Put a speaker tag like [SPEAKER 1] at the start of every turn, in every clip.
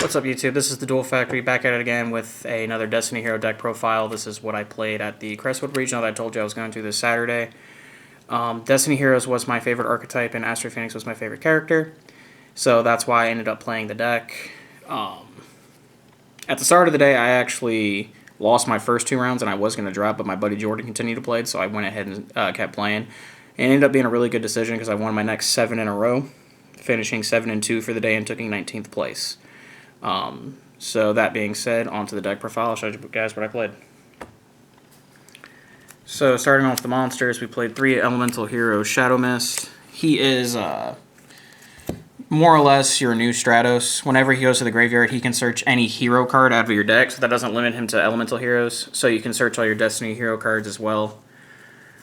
[SPEAKER 1] What's up, YouTube? This is the Duel Factory, back at it again with another Destiny Hero deck profile. This is what I played at the Crestwood regional that I told you I was going to this Saturday. Destiny Heroes was my favorite archetype, and Astro Phoenix was my favorite character. So that's why I ended up playing the deck. At the start of the day, I actually lost my first two rounds, and I was going to drop, but my buddy Jordan continued to play, so I went ahead and kept playing. And it ended up being a really good decision because I won my next 7 in a row, finishing 7-2 for the day and taking 19th place. So that being said, on to the deck profile. I'll show you guys what I played. So starting off the monsters, we played 3 Elemental Heroes Shadow Mist. He is more or less your new Stratos. Whenever he goes to the graveyard, he can search any hero card out of your deck, so that doesn't limit him to Elemental Heroes. So you can search all your Destiny Hero cards as well.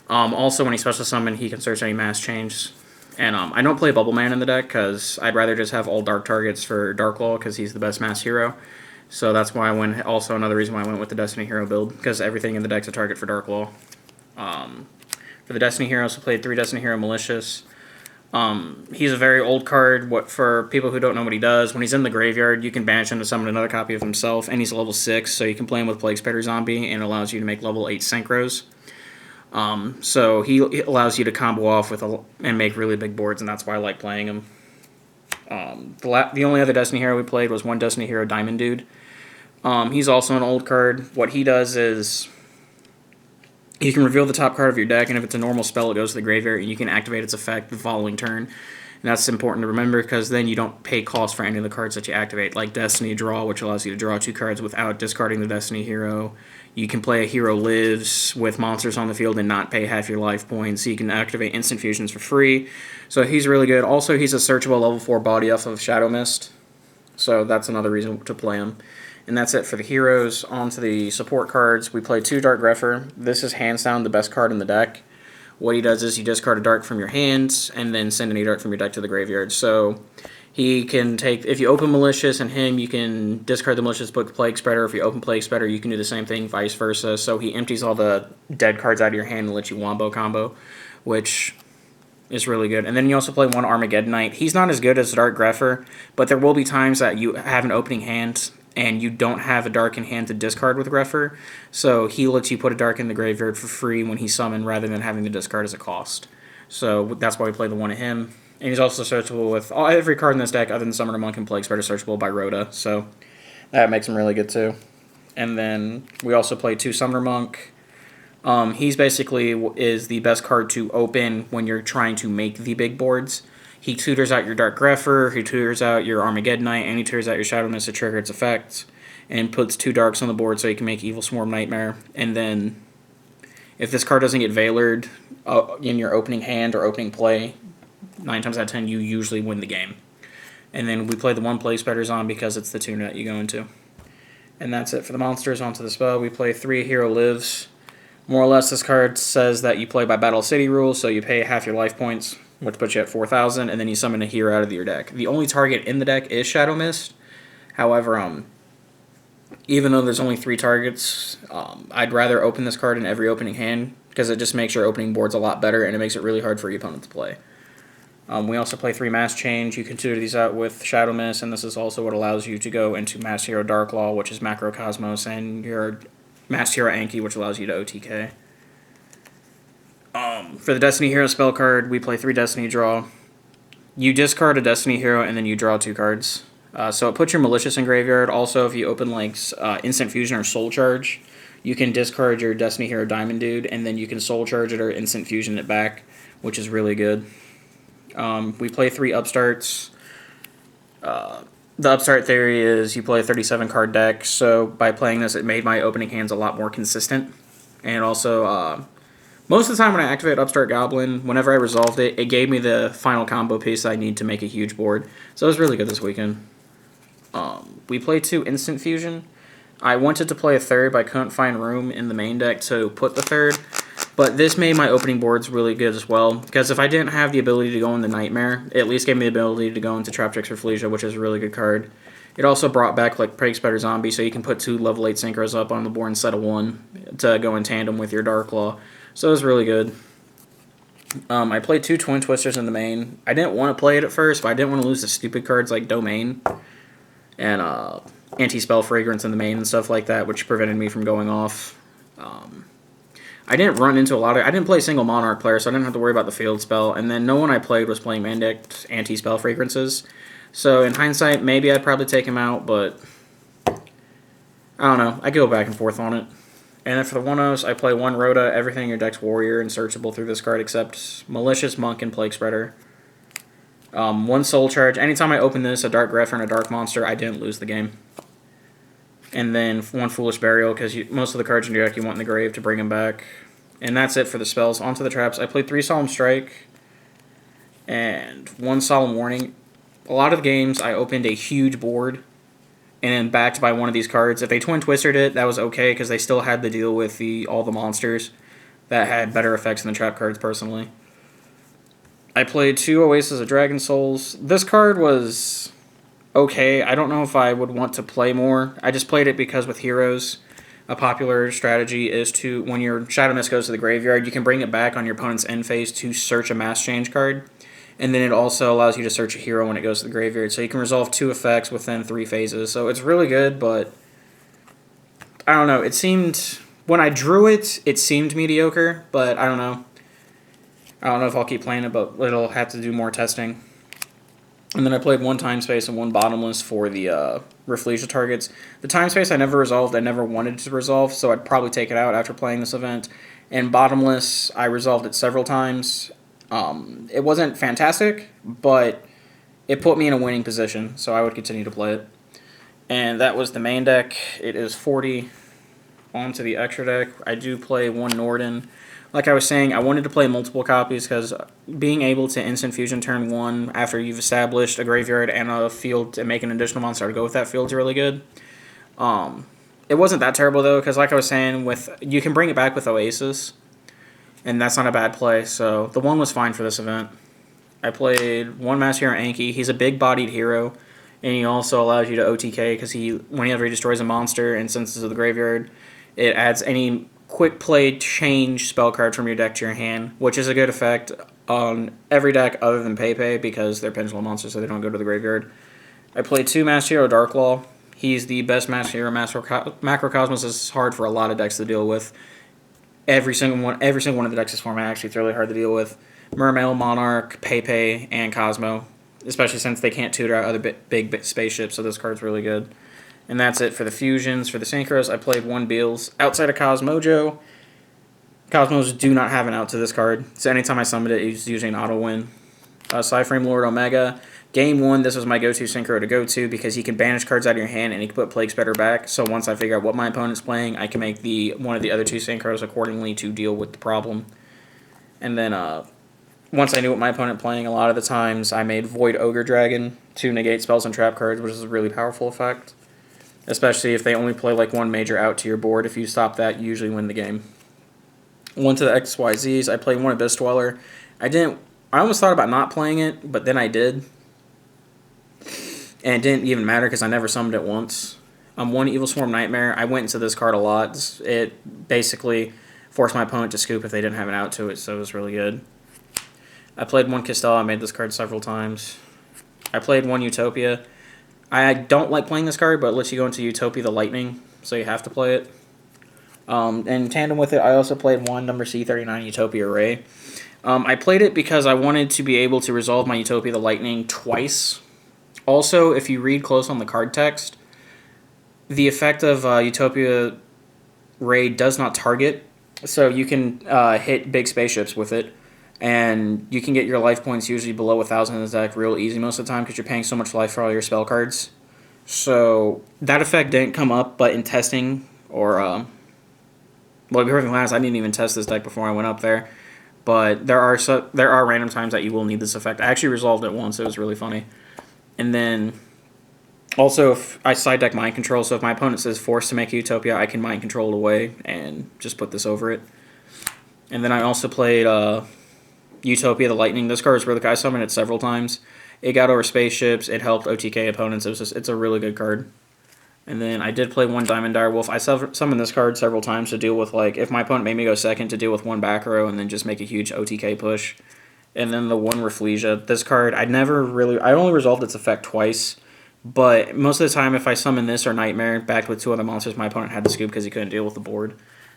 [SPEAKER 1] Also, when he special summon, he can search any mass change. And I don't play Bubble Man in the deck because I'd rather just have all dark targets for Darklaw because he's the best mass hero. So that's why I went. Also, another reason why I went with the Destiny Hero build because everything in the deck's a target for Darklaw. For the Destiny Heroes, I played 3 Destiny Hero Malicious. He's a very old card. What for people who don't know what he does, when he's in the graveyard, you can banish him to summon another copy of himself, and he's level 6, so you can play him with Plague Spider Zombie, and it allows you to make level 8 synchros. So he allows you to combo off with and make really big boards, and that's why I like playing him. The only other Destiny Hero we played was one Destiny Hero Diamond Dude. He's also an old card. What he does is you can reveal the top card of your deck, and if it's a normal spell, it goes to the graveyard, and you can activate its effect the following turn. And that's important to remember because then you don't pay cost for any of the cards that you activate, like Destiny Draw, which allows you to draw 2 cards without discarding the Destiny Hero. You can play a Hero Lives with monsters on the field and not pay half your life points. You can activate instant fusions for free. So he's really good. Also, he's a searchable level 4 body off of Shadow Mist. So that's another reason to play him. And that's it for the heroes. On to the support cards. We play 2 Dark Grepher. This is hands down the best card in the deck. What he does is you discard a Dark from your hands and then send any Dark from your deck to the graveyard. So he can take, if you open Malicious and him, you can discard the Malicious, book Plague Spreader. If you open Plague Spreader, you can do the same thing, vice versa. So he empties all the dead cards out of your hand and lets you wombo combo, which is really good. And then you also play 1 Armageddon Knight. He's not as good as Dark Grepher, but there will be times that you have an opening hand and you don't have a Dark in hand to discard with Grepher, so he lets you put a Dark in the graveyard for free when he's summoned rather than having to discard as a cost. So that's why we play the 1 of him. And he's also searchable with every card in this deck other than Summoner Monk and Plague Spreader searchable by Rhoda, so that makes him really good too. And then we also play 2 Summoner Monk. He's basically is the best card to open when you're trying to make the big boards. He tutors out your Dark Grepher, he tutors out your Armageddon Knight, and he tutors out your Shadow Mist to trigger its effects, and puts 2 Darks on the board so you can make Evil Swarm Nightmare. And then, if this card doesn't get Veilered in your opening hand or opening play, 9 times out of 10 you usually win the game. And then we play the 1 Plague Spider Zombie because it's the tune that you go into. And that's it for the monsters. On to the spell. We play 3 Hero Lives. More or less, this card says that you play by Battle City rules, so you pay half your life points, which puts you at 4,000, and then you summon a hero out of your deck. The only target in the deck is Shadow Mist. However, even though there's only 3 targets, I'd rather open this card in every opening hand because it just makes your opening boards a lot better, and it makes it really hard for your opponent to play. We also play 3 Mass Change. You can tutor these out with Shadow Mist, and this is also what allows you to go into Mass Hero Darklaw, which is Macrocosmos, and your Mass Hero Anki, which allows you to OTK. For the Destiny Hero spell card, we play 3 Destiny Draw. You discard a Destiny Hero, and then you draw 2 cards. So it puts your Malicious in graveyard. Also, if you open like Instant Fusion or Soul Charge, you can discard your Destiny Hero Diamond Dude, and then you can Soul Charge it or Instant Fusion it back, which is really good. We play 3 Upstarts. The Upstart theory is you play a 37-card deck, so by playing this, it made my opening hands a lot more consistent. And also, most of the time when I activate Upstart Goblin, whenever I resolved it, it gave me the final combo piece I need to make a huge board. So it was really good this weekend. We played 2 Instant Fusion. I wanted to play a 3rd, but I couldn't find room in the main deck to put the 3rd. But this made my opening boards really good as well, because if I didn't have the ability to go into Nightmare, it at least gave me the ability to go into Traptrix or Flesia, which is a really good card. It also brought back like Plague Spider Zombie, so you can put 2 level 8 synchros up on the board instead of 1 to go in tandem with your Darklaw. So it was really good. I played 2 Twin Twisters in the main. I didn't want to play it at first, but I didn't want to lose the stupid cards like Domain. and anti-spell fragrance in the main and stuff like that, which prevented me from going off. I didn't run into I didn't play single Monarch player, so I didn't have to worry about the field spell, and then no one I played was playing Mandecked anti-spell fragrances. So in hindsight, maybe I'd probably take him out, but I don't know. I go back and forth on it. And then for the 1-0s, I play 1 Rhoda, everything in your deck's warrior, and searchable through this card except Malicious Monk and Plague Spreader. 1 Soul Charge. Anytime I open this, a Dark Greffer and a Dark Monster, I didn't lose the game. And then 1 Foolish Burial, because most of the cards in your deck you want in the grave to bring them back. And that's it for the spells. Onto the traps. I played 3 Solemn Strike and 1 Solemn Warning. A lot of the games, I opened a huge board and then backed by one of these cards. If they Twin Twisted it, that was okay, because they still had to deal with all the monsters that had better effects than the trap cards, personally. I played 2 Oasis of Dragon Souls. This card was okay. I don't know if I would want to play more. I just played it because with heroes, a popular strategy is to, when your Shadow Mist goes to the graveyard, you can bring it back on your opponent's end phase to search a Mass Change card. And then it also allows you to search a hero when it goes to the graveyard. So you can resolve 2 effects within 3 phases. So it's really good, but I don't know. It seemed, when I drew it, it seemed mediocre, but I don't know. I don't know if I'll keep playing it, but it'll have to do more testing. And then I played 1 Time Space and 1 Bottomless for the Rafflesia targets. The Time Space I never resolved. I never wanted to resolve, so I'd probably take it out after playing this event. And Bottomless, I resolved it several times. It wasn't fantastic, but it put me in a winning position, so I would continue to play it. And that was the main deck. It is 40 onto the extra deck. I do play 1 Norden. Like I was saying, I wanted to play multiple copies because being able to instant fusion turn 1 after you've established a graveyard and a field and make an additional monster to go with that field is really good. It wasn't that terrible though, because like I was saying, you can bring it back with Oasis. And that's not a bad play, so the 1 was fine for this event. I played 1 Master Hero Anki. He's a big-bodied hero, and he also allows you to OTK, because whenever he destroys a monster and sends it to the graveyard, it adds any quick play change spell card from your deck to your hand, which is a good effect on every deck other than Pepe, because they're pendulum monsters, so they don't go to the graveyard. I played 2 Master Hero Darklaw. He's the best Master Hero. Macrocosmos is hard for a lot of decks to deal with. Every single one of the decks this format actually really hard to deal with. Mermail, Monarch, Pepe, and Cosmo, especially since they can't tutor out other big spaceships, so this card's really good. And that's it for the fusions. For the synchros, I played 1 Beals. Outside of Cosmojo, Cosmos do not have an out to this card, so anytime I summoned it, it's usually an auto win. Psyframe Lord Omega. Game 1, this was my go-to synchro to go to because he can banish cards out of your hand and he can put Plague Spreader back. So once I figure out what my opponent's playing, I can make one of the other 2 synchros accordingly to deal with the problem. And then once I knew what my opponent playing, a lot of the times I made Void Ogre Dragon to negate spells and trap cards, which is a really powerful effect. Especially if they only play like 1 major out to your board. If you stop that, you usually win the game. 1 to the XYZs, I played 1 Abyss Dweller. I almost thought about not playing it, but then I did. And it didn't even matter because I never summoned it once. 1 Evil Swarm Nightmare. I went into this card a lot. It basically forced my opponent to scoop if they didn't have an out to it, so it was really good. I played 1 Castell. I made this card several times. I played 1 Utopia. I don't like playing this card, but it lets you go into Utopia the Lightning, so you have to play it. In tandem with it, I also played 1 number C39 Utopia Ray. I played it because I wanted to be able to resolve my Utopia the Lightning twice. Also, if you read close on the card text, the effect of Utopia Ray does not target, so you can hit big spaceships with it, and you can get your life points usually below 1,000 in the deck real easy most of the time because you're paying so much life for all your spell cards. So that effect didn't come up, but in testing, well, to be perfectly honest, I didn't even test this deck before I went up there, but there are random times that you will need this effect. I actually resolved it once. It was really funny. And then, also, if I side deck Mind Control, so if my opponent says forced to make a Utopia, I can Mind Control it away and just put this over it. And then I also played Utopia the Lightning. This card is really good. I summoned it several times. It got over spaceships. It helped OTK opponents. It's a really good card. And then I did play 1 Diamond Direwolf. I summoned this card several times to deal with, like, if my opponent made me go second, to deal with 1 back row and then just make a huge OTK push. And then the 1 Rafflesia. This card, I only resolved its effect twice But most of the time, if I summon this or Nightmare backed with 2 other monsters, my opponent had to scoop because he couldn't deal with the board.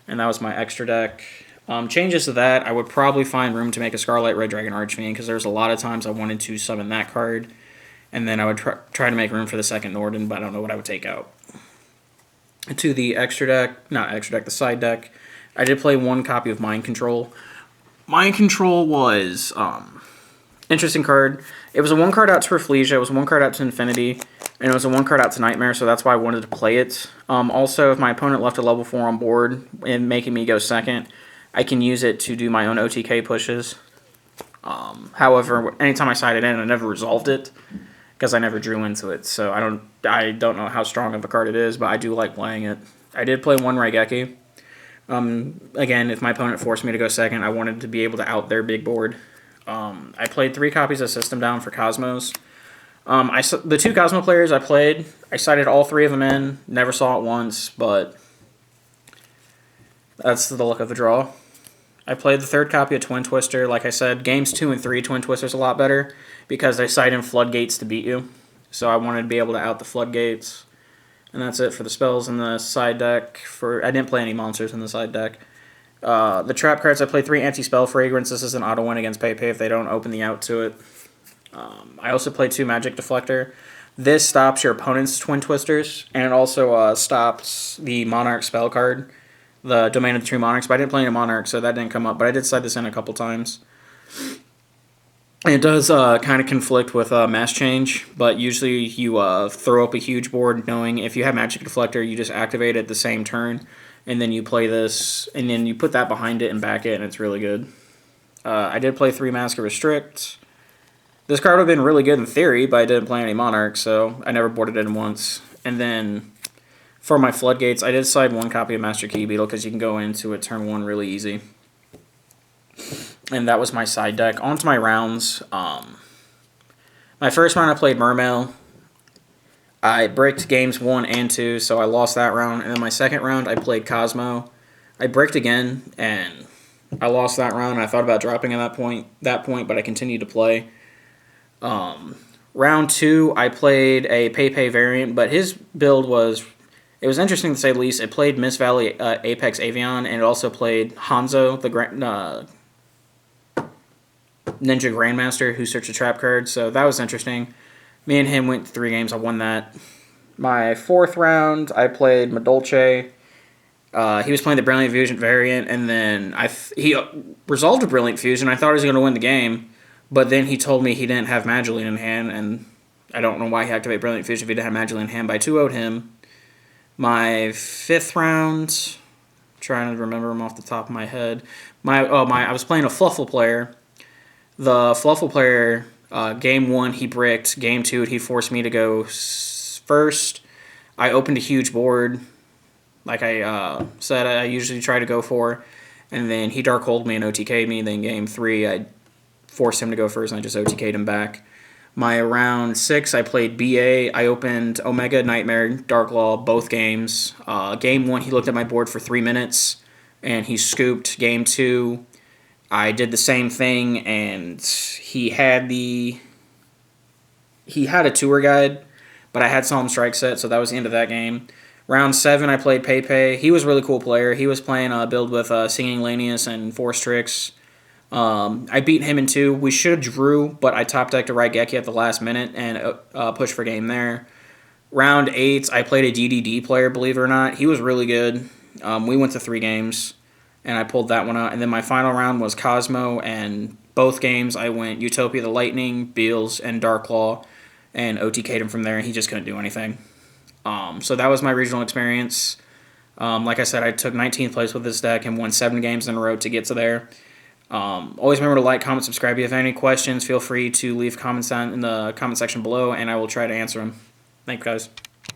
[SPEAKER 1] And that was my extra deck. Changes to that, I would probably find room to make a Scarlet Red Dragon Archfiend because there's a lot of times I wanted to summon that card. And then I would try to make room for the second Norden, but I don't know what I would take out. To the the side deck, I did play 1 copy of Mind Control. Mind Control was interesting card. It was a 1 card out to Rafflesia, it was a 1 card out to Infinity, and it was a 1 card out to Nightmare, so that's why I wanted to play it. Also, if my opponent left a level 4 on board and making me go second, I can use it to do my own OTK pushes. However, anytime I sided in, I never resolved it because I never drew into it. So I don't know how strong of a card it is, but I do like playing it. I did play 1 Raigeki. Again, if my opponent forced me to go second, I wanted to be able to out their big board. I played 3 copies of System Down for Cosmos. The 2 Cosmo players I played, I sided all 3 of them in. Never saw it once, but that's the luck of the draw. I played the 3rd copy of Twin Twister. Like I said, games 2 and 3, Twin Twister's a lot better because they side in Floodgates to beat you. So I wanted to be able to out the Floodgates. And that's it for the spells in the side deck. I didn't play any monsters in the side deck. The trap cards, I played 3 Anti-Spell Fragrance. This is an auto win against Pepe if they don't open the out to it. I also played 2 Magic Deflector. This stops your opponent's Twin Twisters, and it also stops the Monarch spell card, the Domain of the True Monarchs. But I didn't play any Monarch, so that didn't come up. But I did side this in a couple times. It does kind of conflict with Mass Change, but usually you throw up a huge board knowing if you have Magic Deflector, you just activate it the same turn, and then you play this, and then you put that behind it and back it, and it's really good. I did play 3 Mask of Restrict. This card would have been really good in theory, but I didn't play any Monarch, so I never boarded it in once. And then for my Floodgates, I did side 1 copy of Master Key Beetle because you can go into it turn 1 really easy. And that was my side deck. On to my rounds. My first round I played Mermail. I bricked games 1 and 2, so I lost that round. And then my second round I played Cosmo. I bricked again, and I lost that round. I thought about dropping at that point, but I continued to play. Round 2 I played a Pepe variant, but his build was... It was interesting to say the least. It played Mist Valley Apex Avion, and it also played Hanzo, the Ninja Grandmaster, who searched a trap card, so that was interesting. Me and him went 3 games, I won that. My 4th round, I played Madolce. He was playing the Brilliant Fusion variant, and then he resolved a Brilliant Fusion. I thought he was going to win the game, but then he told me he didn't have Magdalene in hand, and I don't know why he activated Brilliant Fusion if he didn't have Magdalene in hand, but I 2-0'd him. My 5th round, trying to remember him off the top of my head. I was playing a Fluffle player. The Fluffle player, game 1 he bricked, game 2 he forced me to go first. I opened a huge board, like I said I usually try to go for, and then he Dark Holed me and OTK'd me. Then game 3 I forced him to go first and I just OTK'd him back. My round 6 I played BA. I opened Omega, Nightmare, Dark Law, both games. Game 1 he looked at my board for 3 minutes and he scooped. Game 2 I did the same thing, and he had a tour guide, but I had Solemn Strike set, so that was the end of that game. Round 7, I played Pepe. He was a really cool player. He was playing a build with Singing Lanius and Force Tricks. I beat him in 2. We should have drew, but I top decked a Raigeki at the last minute and pushed for game there. Round 8, I played a DDD player, believe it or not. He was really good. We went to 3 games. And I pulled that one out. And then my final round was Cosmo, and both games I went Utopia the Lightning, Beals, and Darklaw, and OTK'd him from there, and he just couldn't do anything. So that was my regional experience. Like I said, I took 19th place with this deck and won 7 games in a row to get to there. Always remember to like, comment, subscribe. If you have any questions, feel free to leave comments in the comment section below, and I will try to answer them. Thank you, guys.